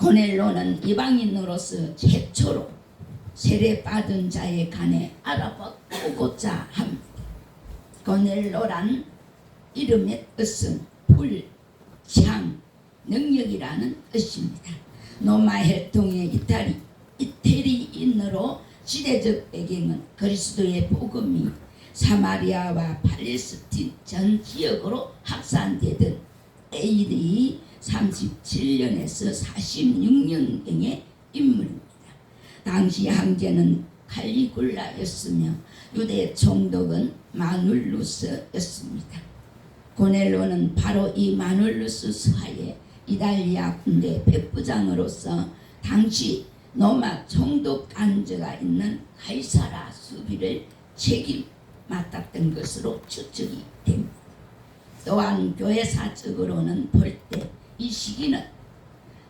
고넬로는 이방인으로서 최초로 세례받은 자의 간에 알아보고자 합니다. 고넬로란 이름의 뜻은 불, 창, 능력이라는 뜻입니다. 로마 혈통의 이태리인으로 시대적 배경은 그리스도의 복음이 사마리아와 팔레스틴 전 지역으로 확산되던 AD 37년에서 46년경의 인물입니다. 당시 황제는 칼리굴라였으며 유대 총독은 마눌루스였습니다. 고넬로는 바로 이 마눌루스 서하에 이탈리아 군대 백부장으로서 당시 로마 총독 간저가 있는 가이사라 수비를 책임 맡았던 것으로 추측이 됩니다. 또한 교회사적으로는 볼 때 이 시기는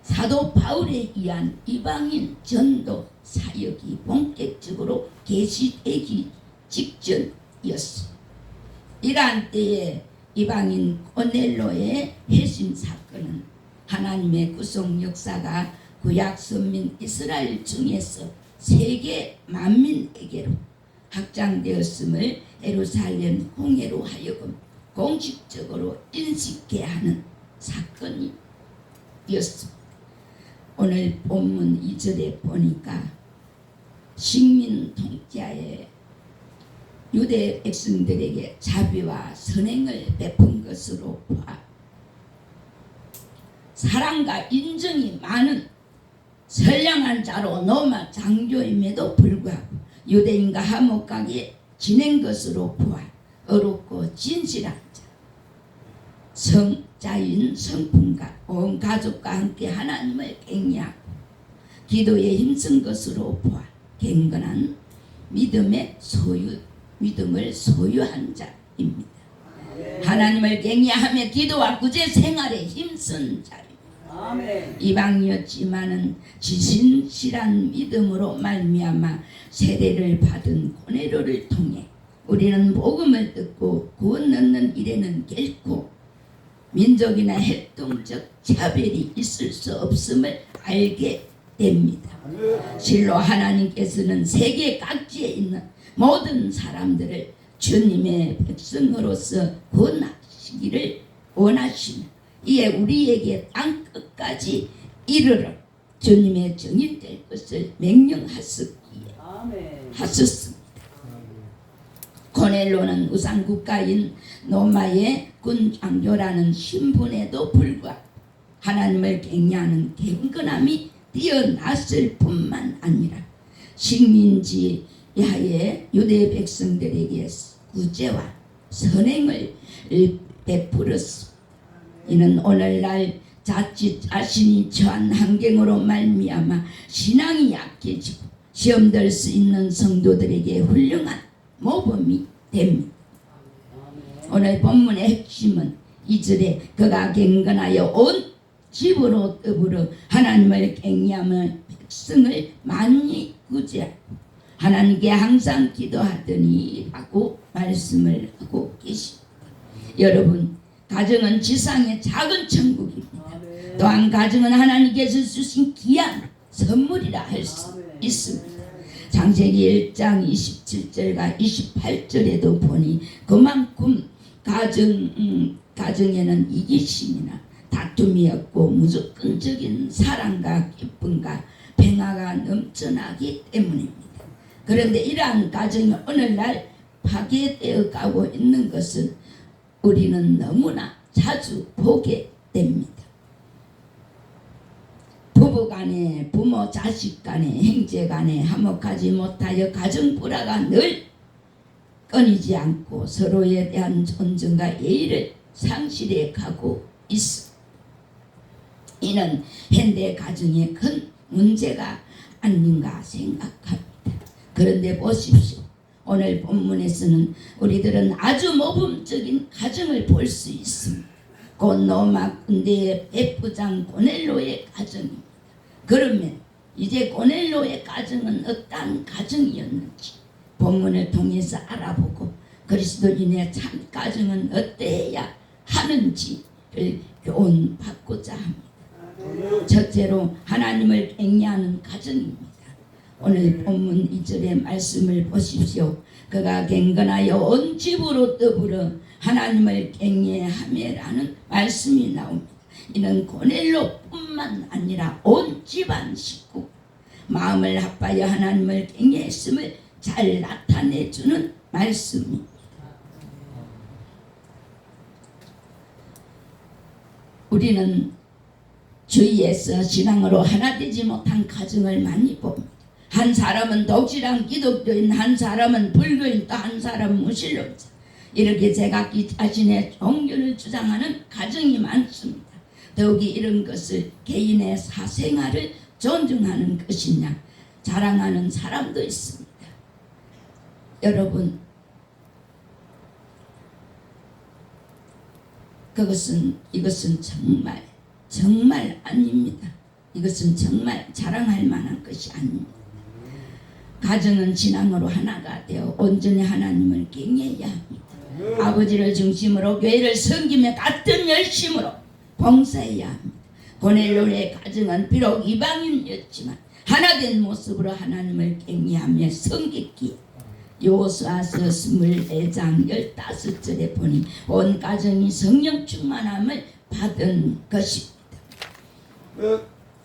사도 바울에 의한 이방인 전도 사역이 본격적으로 개시되기 직전이었습니다. 이러한 때에 이방인 고넬로의 회심 사건은 하나님의 구속 역사가 구약 선민 이스라엘 중에서 세계 만민에게로 확장되었음을 예루살렘 공회로 하여금 공식적으로 인식해야 하는 사건이었습니다. 오늘 본문 2절에 보니까 식민 통치하에 유대 백성들에게 자비와 선행을 베푼 것으로 봐 사랑과 인정이 많은 선량한 자로 로마 장교임에도 불구하고 유대인과 화목하게 지낸 것으로 보아 어렵고 진실한 자 성자인 성품과 온 가족과 함께 하나님을 경외하고 기도에 힘쓴 것으로 보아 경건한 믿음을 소유한 자입니다. 하나님을 경외하며 기도와 구제 생활에 힘쓴 자입니다. 이방이었지만은 진실한 믿음으로 말미암아 세례를 받은 고넬로를 통해 우리는 복음을 듣고 구원 얻는 일에는 결코 민족이나 혈통적 차별이 있을 수 없음을 알게 됩니다. 실로 하나님께서는 세계 각지에 있는 모든 사람들을 주님의 백성으로서 구원하시기를 원하시며 이에 우리에게 땅 끝까지 이르러 주님의 증인될 것을 명령하셨습니다. 고넬로는 우상국가인 로마의 군장교라는 신분에도 불구하고 하나님을 경외하는 경건함이 뛰어났을 뿐만 아니라 식민지하에 유대 백성들에게 구제와 선행을 베풀었습니다. 이는 오늘날 자칫 자신이 처한 환경으로 말미암아 신앙이 약해지고 시험될 수 있는 성도들에게 훌륭한 모범이 됩니다. 오늘 본문의 핵심은 2절에 그가 경건하여 온 집으로 더불어 하나님을 경외하며 백성을 많이 구제하고 하나님께 항상 기도하더니 하고 말씀을 하고 계십니다. 여러분, 가정은 지상의 작은 천국입니다. 또한 가정은 하나님께서 주신 귀한 선물이라 할 수 있습니다. 창세기 1장 27절과 28절에도 보니 그만큼 가정에는 이기심이나 다툼이 없고 무조건적인 사랑과 기쁨과 평화가 넘쳐나기 때문입니다. 그런데 이러한 가정이 오늘날 파괴되어 가고 있는 것을 우리는 너무나 자주 보게 됩니다. 부부간에, 부모 자식간에, 형제간에 화목하지 못하여 가정 불화가 늘 끊이지 않고 서로에 대한 존중과 예의를 상실해 가고 있습니다. 이는 현대 가정의 큰 문제가 아닌가 생각합니다. 그런데 보십시오. 오늘 본문에서는 우리들은 아주 모범적인 가정을 볼 수 있습니다. 곧 로마 군대의 백부장 고넬로의 가정입니다. 그러면 이제 고넬로의 가정은 어떠한 가정이었는지 본문을 통해서 알아보고 그리스도인의 참 가정은 어떠해야 하는지를 교훈받고자 합니다. 첫째로 하나님을 갱리하는 가정입니다. 오늘 본문 2절의 말씀을 보십시오. 그가 갱건하여 온 집으로 더불어 하나님을 갱리하며라는 말씀이 나옵니다. 이는 고넬료뿐만 아니라 온 집안 식구 마음을 합하여 하나님을 갱리했음을 잘 나타내주는 말씀입니다. 우리는 주위에서 신앙으로 하나 되지 못한 가정을 많이 봅니다. 한 사람은 독실한 기독교인, 한 사람은 불교인, 또 한 사람은 무신론자. 이렇게 제각기 자신의 종교를 주장하는 가정이 많습니다. 더욱이 이런 것을 개인의 사생활을 존중하는 것이냐 자랑하는 사람도 있습니다. 여러분, 이것은 정말 아닙니다. 이것은 정말 자랑할 만한 것이 아닙니다. 가정은 신앙으로 하나가 되어 온전히 하나님을 갱해야 합니다. 아버지를 중심으로 교회를 섬기며 같은 열심으로 봉사해야 합니다. 고넬료의 가정은 비록 이방인이었지만 하나된 모습으로 하나님을 갱리하며 섬겼기에 여호수아서 24장 15절에 보니 온 가정이 성령 충만함을 받은 것입니다.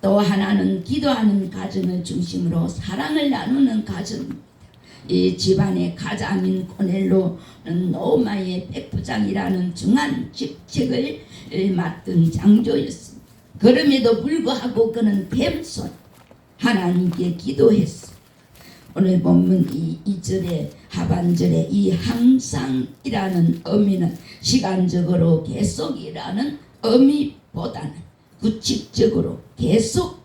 또 하나는 기도하는 가정을 중심으로 사랑을 나누는 가정입니다. 이 집안의 가장인 고넬료는 노마의 백부장이라는 중한 직책을 맡은 장조였습니다. 그럼에도 불구하고 그는 뱀손 하나님께 기도했습니다. 오늘 본문 이 2절의 하반절에 이 항상이라는 의미는 시간적으로 계속이라는 의미보다는 구칙적으로 계속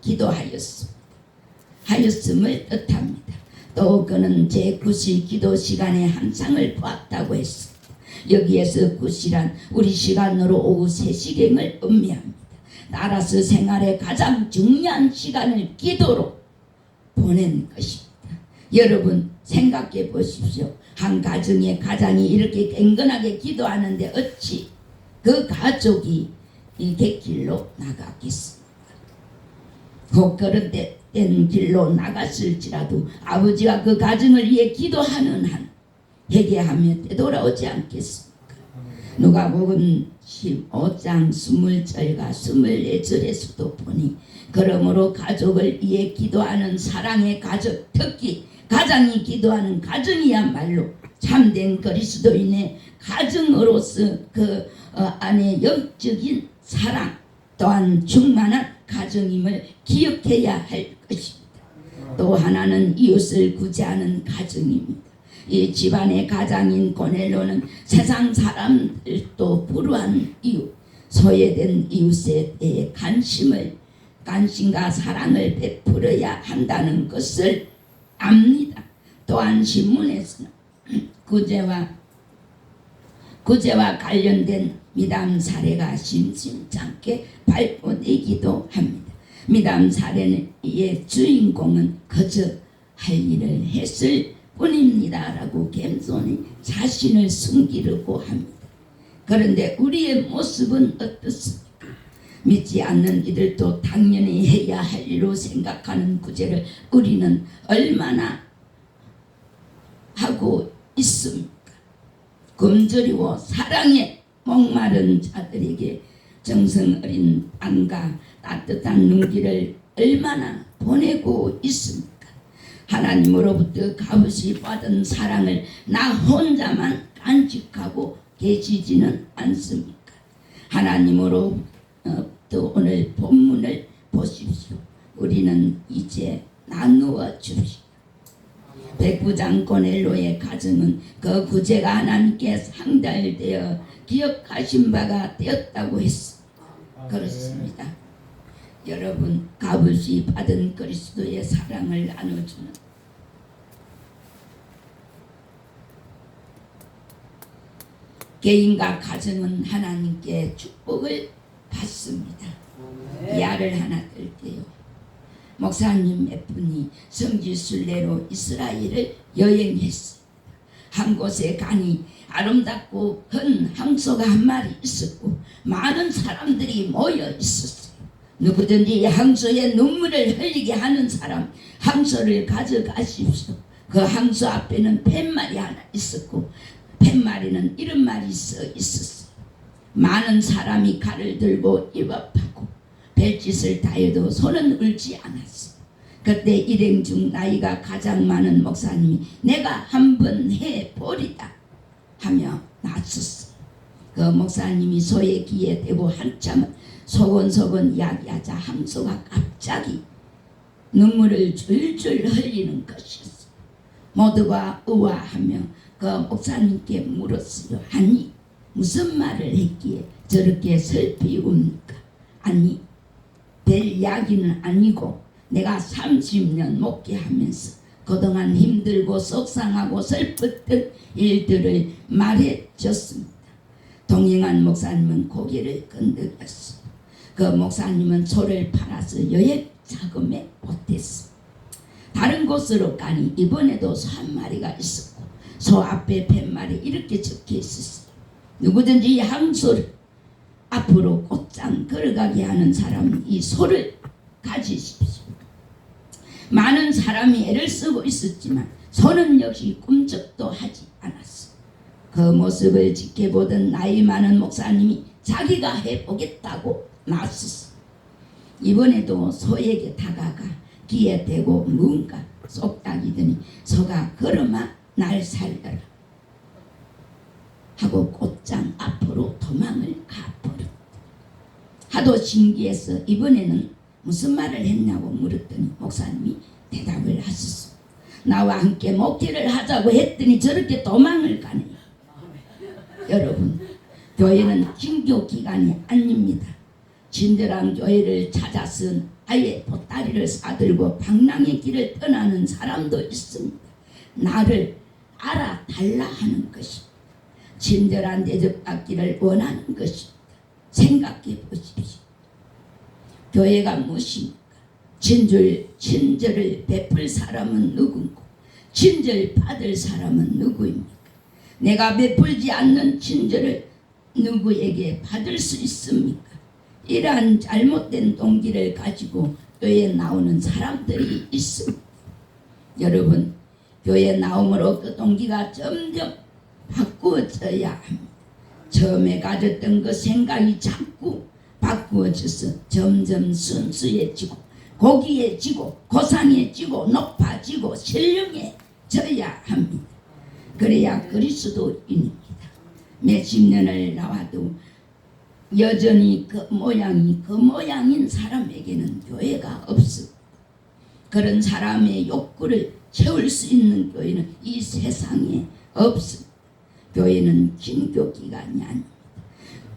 하였음을 뜻합니다. 또 그는 제9시 기도 시간에 항상을 보았다고 했습니다. 여기에서 9시란 우리 시간으로 오후 3시경을 의미합니다. 따라서 생활의 가장 중요한 시간을 기도로 보낸 것입니다. 여러분 생각해 보십시오. 한 가정의 가장이 이렇게 갱건하게 기도하는데 어찌 그 가족이 이 객길로 나가겠습니까? 곧 그런 된 길로 나갔을지라도 아버지가 그 가정을 위해 기도하는 한 회개하며 되돌아오지 않겠습니까? 누가복음 15장 20절과 24절에서도 보니 그러므로 가족을 위해 기도하는 사랑의 가족, 특히 가장이 기도하는 가정이야말로 참된 그리스도인의 가정으로서 그 안에 영적인 사랑 또한 충만한 가정임을 기억해야 할 것입니다. 또 하나는 이웃을 구제하는 가정입니다. 이 집안의 가장인 고넬료는 세상 사람들도 불우한 이웃, 소외된 이웃에 대해 관심과 사랑을 베풀어야 한다는 것을 압니다. 또한 신문에서는 구제와 관련된 미담 사례가 심심찮게 발표되기도 합니다. 미담 사례의 주인공은 그저 할 일을 했을 뿐입니다 라고 겸손히 자신을 숨기려고 합니다. 그런데 우리의 모습은 어떻습니까? 믿지 않는 이들도 당연히 해야 할 일로 생각하는 구제를 우리는 얼마나 하고 있습니까? 굶주리고 사랑에 목마른 자들에게 정성 어린 안과 따뜻한 눈길을 얼마나 보내고 있습니까? 하나님으로부터 값없이 받은 사랑을 나 혼자만 간직하고 계시지는 않습니까? 하나님으로부터 오늘 본문을 보십시오. 우리는 이제 나누어 줍시다. 백부장 고넬료의 가정은 그 구제가 하나님께 상달되어 기억하신 바가 되었다고 했습니다. 그렇습니다. 여러분, 값없이 받은 그리스도의 사랑을 나눠주는 개인과 가정은 하나님께 축복을 받습니다. 예를 하나 들게요. 목사님 몇 분이 성지순례로 이스라엘을 여행했습니다. 한 곳에 가니 아름답고 큰 항소가 한 마리 있었고 많은 사람들이 모여 있었어요. 누구든지 항소에 눈물을 흘리게 하는 사람 항소를 가져가십시오. 그 항소 앞에는 팻말이 하나 있었고 팻말에는 이런 말이 써 있었어요. 많은 사람이 칼을 들고 입업하고 별짓을 다해도 손은 울지 않았어요. 그때 일행 중 나이가 가장 많은 목사님이 내가 한번 해보리다 하며 나섰어요. 그 목사님이 소의 귀에 대고 한참 소곤소곤 이야기하자 항소가 갑자기 눈물을 줄줄 흘리는 것이었어요. 모두가 의아하며 그 목사님께 물었어요. 아니 무슨 말을 했기에 저렇게 슬피 웁니까? 아니 별 이야기는 아니고 내가 30년 목회하면서 그동안 힘들고 속상하고 슬펐던 일들을 말해줬습니다. 동행한 목사님은 고개를 끈덕였어요. 그 목사님은 소를 팔아서 여행 자금에 보탰습니다. 다른 곳으로 가니 이번에도 소 한 마리가 있었고 소 앞에 팻말이 이렇게 적혀 있었어요. 누구든지 항소를 앞으로 곧장 걸어가게 하는 사람은 이 소를 가지십시오. 많은 사람이 애를 쓰고 있었지만 소는 역시 꿈쩍도 하지 않았어. 그 모습을 지켜보던 나이 많은 목사님이 자기가 해보겠다고 나섰어. 이번에도 소에게 다가가 귀에 대고 뭔가 쏙닥이더니 소가 걸어마 날 살려라 하고 곧장 앞으로 도망을 가버렸다. 하도 신기해서 이번에는 무슨 말을 했냐고 물었더니 목사님이 대답을 하셨어. 나와 함께 목회를 하자고 했더니 저렇게 도망을 가네요. 여러분, 교회는 신교 기관이 아닙니다. 친절한 교회를 찾아서 아예 보따리를 싸들고 방랑의 길을 떠나는 사람도 있습니다. 나를 알아달라 하는 것입니다. 친절한 대접받기를 원하는 것입니다. 생각해 보십시오. 교회가 무엇입니까? 친절을 베풀 사람은 누구고 친절 받을 사람은 누구입니까? 내가 베풀지 않는 친절을 누구에게 받을 수 있습니까? 이러한 잘못된 동기를 가지고 교회에 나오는 사람들이 있습니다. 여러분, 교회에 나옴으로 그 동기가 점점 바꾸어져야 합니다. 처음에 가졌던 그 생각이 자꾸 바꾸어져서 점점 순수해지고 고귀해지고 고상해지고 높아지고 신령해져야 합니다. 그래야 그리스도인입니다. 몇십 년을 나와도 여전히 그 모양인 사람에게는 교회가 없습니다. 그런 사람의 욕구를 채울 수 있는 교회는 이 세상에 없습니다. 교회는 신교기관이 아닙니다.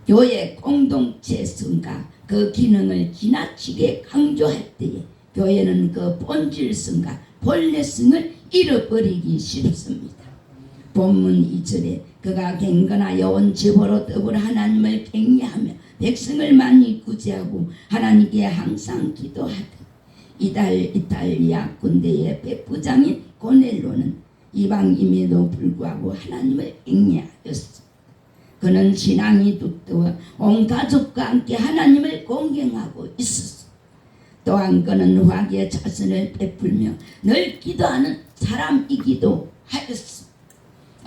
교회 공동체성과 그 기능을 지나치게 강조할 때에 교회는 그 본질성과 본래성을 잃어버리기 쉽습니다. 본문 2절에 그가 경건하여 온 제보로 더불어 하나님을 경외하며 백성을 많이 구제하고 하나님께 항상 기도하되 이탈리아 군대의 백부장인 고넬로는 이방인에도 불구하고 하나님을 경외하였습니다. 그는 신앙이 두터워 온 가족과 함께 하나님을 공경하고 있었습니다. 또한 그는 화기의 자선을 베풀며 늘 기도하는 사람이기도 하였습니다.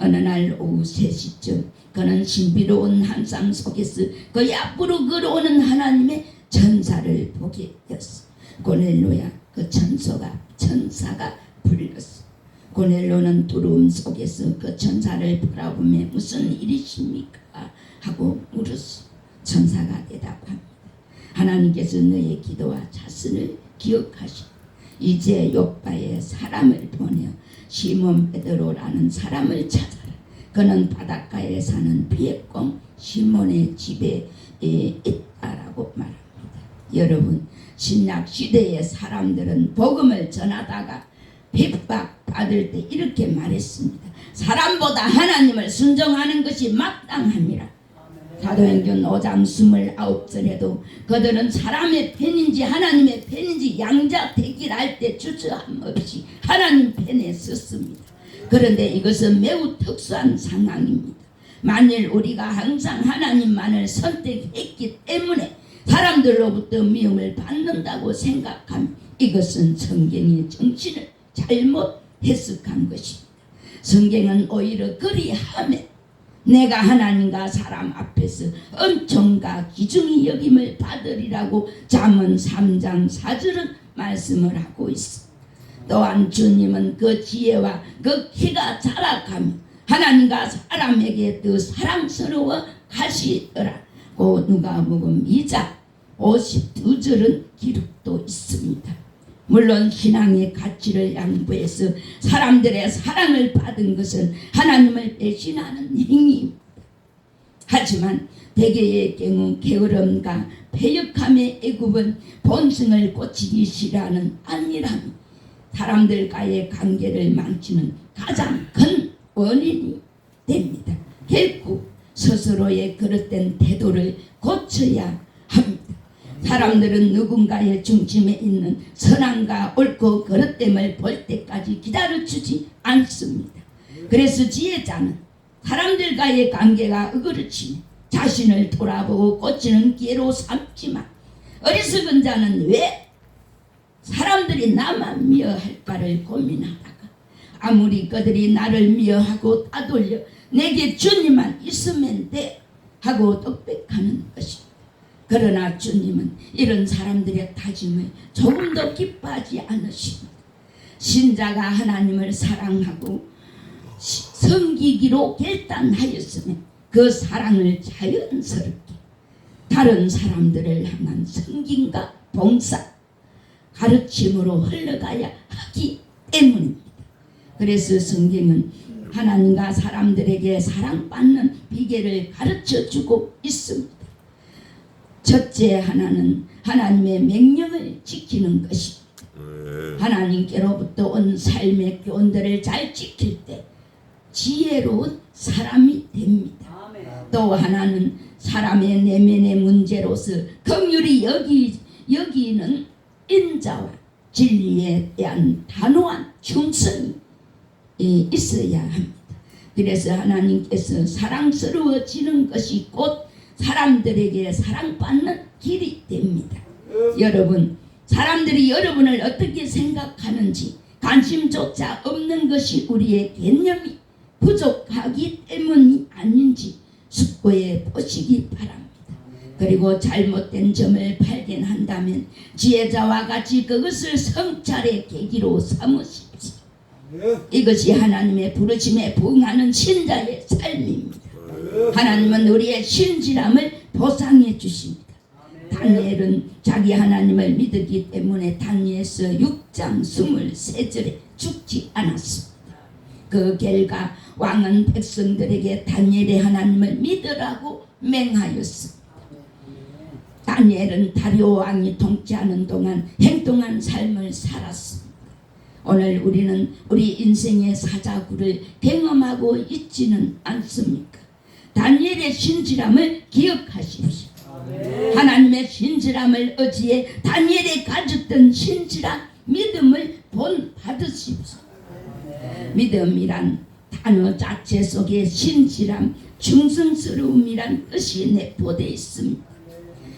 어느 날 오후 3시쯤 그는 신비로운 환상 속에서 그 앞으로 걸어오는 하나님의 천사를 보게 되었습니다. 고넬로야, 그 천사가 불렀어. 고넬로는 두려움 속에서 그 천사를 바라보며 무슨 일이십니까? 하고 물었어. 천사가 대답합니다. 하나님께서 너의 기도와 자선을 기억하시고 이제 요바에 사람을 보내 시몬 베드로라는 사람을 찾아라. 그는 바닷가에 사는 비액공 시몬의 집에 있다라고 말합니다. 여러분, 신약 시대의 사람들은 복음을 전하다가 핍박받을 때 이렇게 말했습니다. 사람보다 하나님을 순종하는 것이 마땅함이라. 사도행전 5장 29절에도 그들은 사람의 편인지 하나님의 편인지 양자택일할 때 주저함 없이 하나님 편에 섰습니다. 그런데 이것은 매우 특수한 상황입니다. 만일 우리가 항상 하나님만을 선택했기 때문에 사람들로부터 미움을 받는다고 생각하면 이것은 성경의 정신을 잘못 해석한 것입니다. 성경은 오히려 그리하면 내가 하나님과 사람 앞에서 엄청과 기중히 여김을 받으리라고 잠언 3장 4절은 말씀을 하고 있습니다. 또한 주님은 그 지혜와 그 키가 자라가며 하나님과 사람에게 더 사랑스러워 가시더라고 누가복음 2장 52절은 기록도 있습니다. 물론 신앙의 가치를 양보해서 사람들의 사랑을 받은 것은 하나님을 배신하는 행위입니다. 하지만 대개의 경우 게으름과 패역함의 애굽은 본성을 고치기 싫어하는 아니라니 사람들과의 관계를 망치는 가장 큰 원인이 됩니다. 결국 스스로의 그릇된 태도를 고쳐야 합니다. 사람들은 누군가의 중심에 있는 선함과 옳고 그릇됨을 볼 때까지 기다려주지 않습니다. 그래서 지혜자는 사람들과의 관계가 어그러지면 자신을 돌아보고 고치는 기회로 삼지만 어리석은 자는 왜 사람들이 나만 미워할까를 고민하다가 아무리 그들이 나를 미워하고 따돌려 내게 주님만 있으면 돼 하고 독백하는 것입니다. 그러나 주님은 이런 사람들의 다짐을 조금 더 기뻐하지 않으십니다. 신자가 하나님을 사랑하고 섬기기로 결단하였으면 그 사랑을 자연스럽게 다른 사람들을 향한 섬김과 봉사, 가르침으로 흘러가야 하기 때문입니다. 그래서 성경은 하나님과 사람들에게 사랑받는 비결을 가르쳐주고 있습니다. 첫째 하나는 하나님의 명령을 지키는 것입니다. 하나님께로부터 온 삶의 교훈들을 잘 지킬 때 지혜로운 사람이 됩니다. 또 하나는 사람의 내면의 문제로서 긍휼히 여기는 인자와 진리에 대한 단호한 충성이 있어야 합니다. 그래서 하나님께서 사랑스러워지는 것이 곧 사람들에게 사랑받는 길이 됩니다. 여러분, 사람들이 여러분을 어떻게 생각하는지 관심조차 없는 것이 우리의 개념이 부족하기 때문이 아닌지 숙고해 보시기 바랍니다. 그리고 잘못된 점을 발견한다면 지혜자와 같이 그것을 성찰의 계기로 삼으십시오. 이것이 하나님의 부르심에 부응하는 신자의 삶입니다. 하나님은 우리의 신실함을 보상해 주십니다. 다니엘은 자기 하나님을 믿었기 때문에 다니엘서 6장 23절에 죽지 않았습니다. 그 결과 왕은 백성들에게 다니엘의 하나님을 믿으라고 맹하였습니다. 다니엘은 다리오 왕이 통치하는 동안 행동한 삶을 살았습니다. 오늘 우리는 우리 인생의 사자구를 경험하고 있지는 않습니까? 다니엘의 신실함을 기억하십시오. 하나님의 신실함을 의지해 다니엘이 가졌던 신실한 믿음을 본받으십시오. 믿음이란 단어 자체 속에 신실함, 충성스러움이란 뜻이 내포되어 있습니다.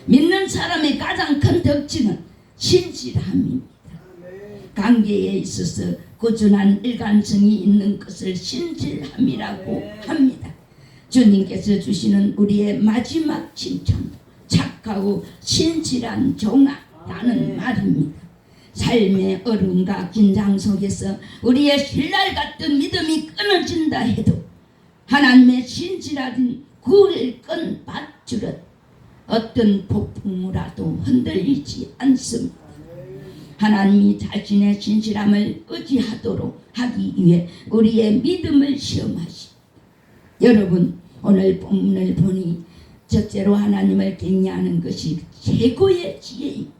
믿는 사람의 가장 큰 덕지는 신실함입니다. 관계에 있어서 꾸준한 일관성이 있는 것을 신실함이라고 합니다. 주님께서 주시는 우리의 마지막 칭찬도 착하고 신실한 종아라는 말입니다. 삶의 어려움과 긴장 속에서 우리의 신랄 같은 믿음이 끊어진다 해도 하나님의 신실한 구를 끈 밧줄은 어떤 폭풍우라도 흔들리지 않습니다. 하나님이 자신의 신실함을 의지하도록 하기 위해 우리의 믿음을 시험하십니다. 여러분, 오늘 본문을 보니 첫째로 하나님을 경외하는 것이 최고의 지혜입니다.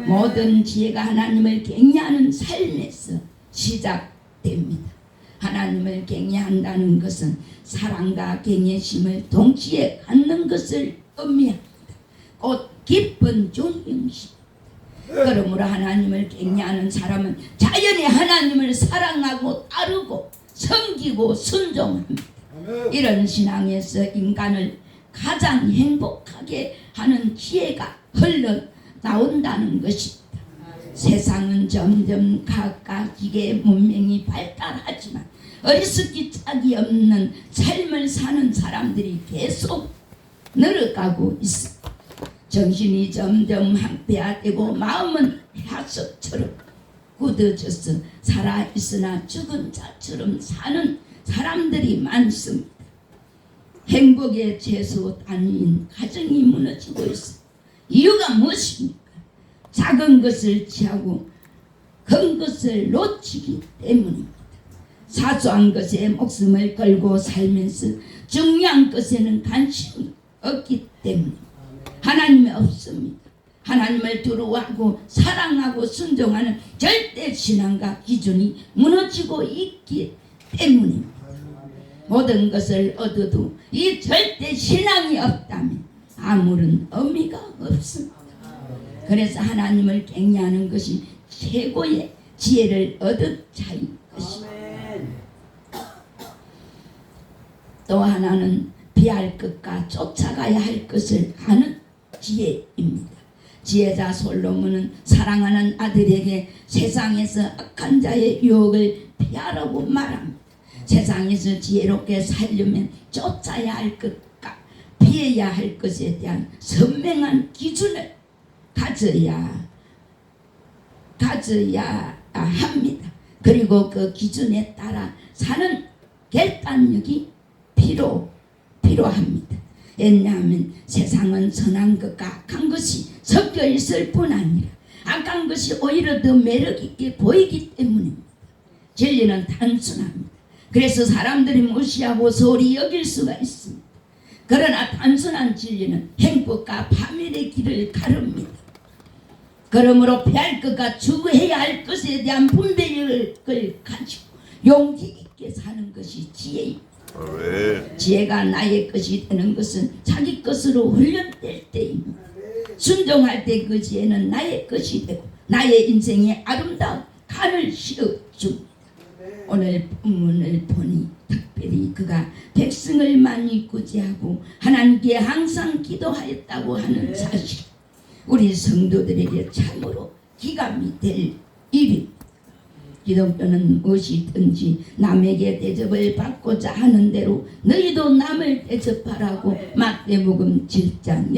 모든 지혜가 하나님을 경외하는 삶에서 시작됩니다. 하나님을 경외한다는 것은 사랑과 경외심을 동시에 갖는 것을 의미합니다. 곧 깊은 존경심. 그러므로 하나님을 경외하는 사람은 자연히 하나님을 사랑하고 따르고 섬기고 순종합니다. 이런 신앙에서 인간을 가장 행복하게 하는 지혜가 흘러나온다는 것입니다. 세상은 점점 각각 기계 문명이 발달하지만 어리석기 짝이 없는 삶을 사는 사람들이 계속 늘어가고 있습니다. 정신이 점점 항폐화되고 마음은 화석처럼 굳어져서 살아있으나 죽은 자처럼 사는 사람들이 많습니다. 행복의 최소 단위인 가정이 무너지고 있습니다. 이유가 무엇입니까? 작은 것을 취하고 큰 것을 놓치기 때문입니다. 사소한 것에 목숨을 걸고 살면서 중요한 것에는 관심이 없기 때문입니다. 하나님이 없습니다. 하나님을 두려워하고 사랑하고 순종하는 절대 신앙과 기준이 무너지고 있기 때문입니다. 모든 것을 얻어도 이 절대 신앙이 없다면 아무런 의미가 없습니다. 그래서 하나님을 경외하는 것이 최고의 지혜를 얻은 자인 것입니다. 또 하나는 피할 것과 쫓아가야 할 것을 아는 지혜입니다. 지혜자 솔로몬은 사랑하는 아들에게 세상에서 악한 자의 유혹을 피하라고 말합니다. 세상에서 지혜롭게 살려면 쫓아야 할 것과 피해야 할 것에 대한 선명한 기준을 가져야 합니다. 그리고 그 기준에 따라 사는 결단력이 필요합니다. 왜냐하면 세상은 선한 것과 악한 것이 섞여 있을 뿐 아니라 악한 것이 오히려 더 매력 있게 보이기 때문입니다. 진리는 단순합니다. 그래서 사람들이 무시하고 소홀히 여길 수가 있습니다. 그러나 단순한 진리는 행복과 파멸의 길을 가릅니다. 그러므로 피할 것과 추구해야 할 것에 대한 분별력을 가지고 용기 있게 사는 것이 지혜입니다. 지혜가 나의 것이 되는 것은 자기 것으로 훈련될 때입니다. 순종할 때 그 지혜는 나의 것이 되고 나의 인생에 아름다운 간을 씌워줍니다. 오늘 본문을 보니 특별히 그가 백성을 많이 구제하고 하나님께 항상 기도하였다고 하는 사실, 우리 성도들에게 참으로 기감이 될 일입니다. 기독교는 무엇이든지 남에게 대접을 받고자 하는 대로 너희도 남을 대접하라고 마태복음 7장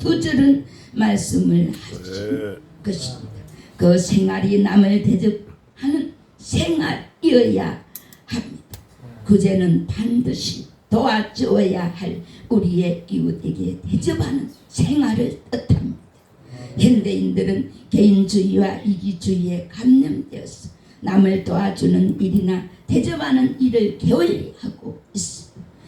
12절은 말씀을 하신 것입니다. 그 생활이 남을 대접하는 생활이어야 합니다. 구제는 반드시 도와주어야 할 우리의 이웃에게 대접하는 생활을 뜻합니다. 현대인들은 개인주의와 이기주의에 감염되어서 남을 도와주는 일이나 대접하는 일을 게을리하고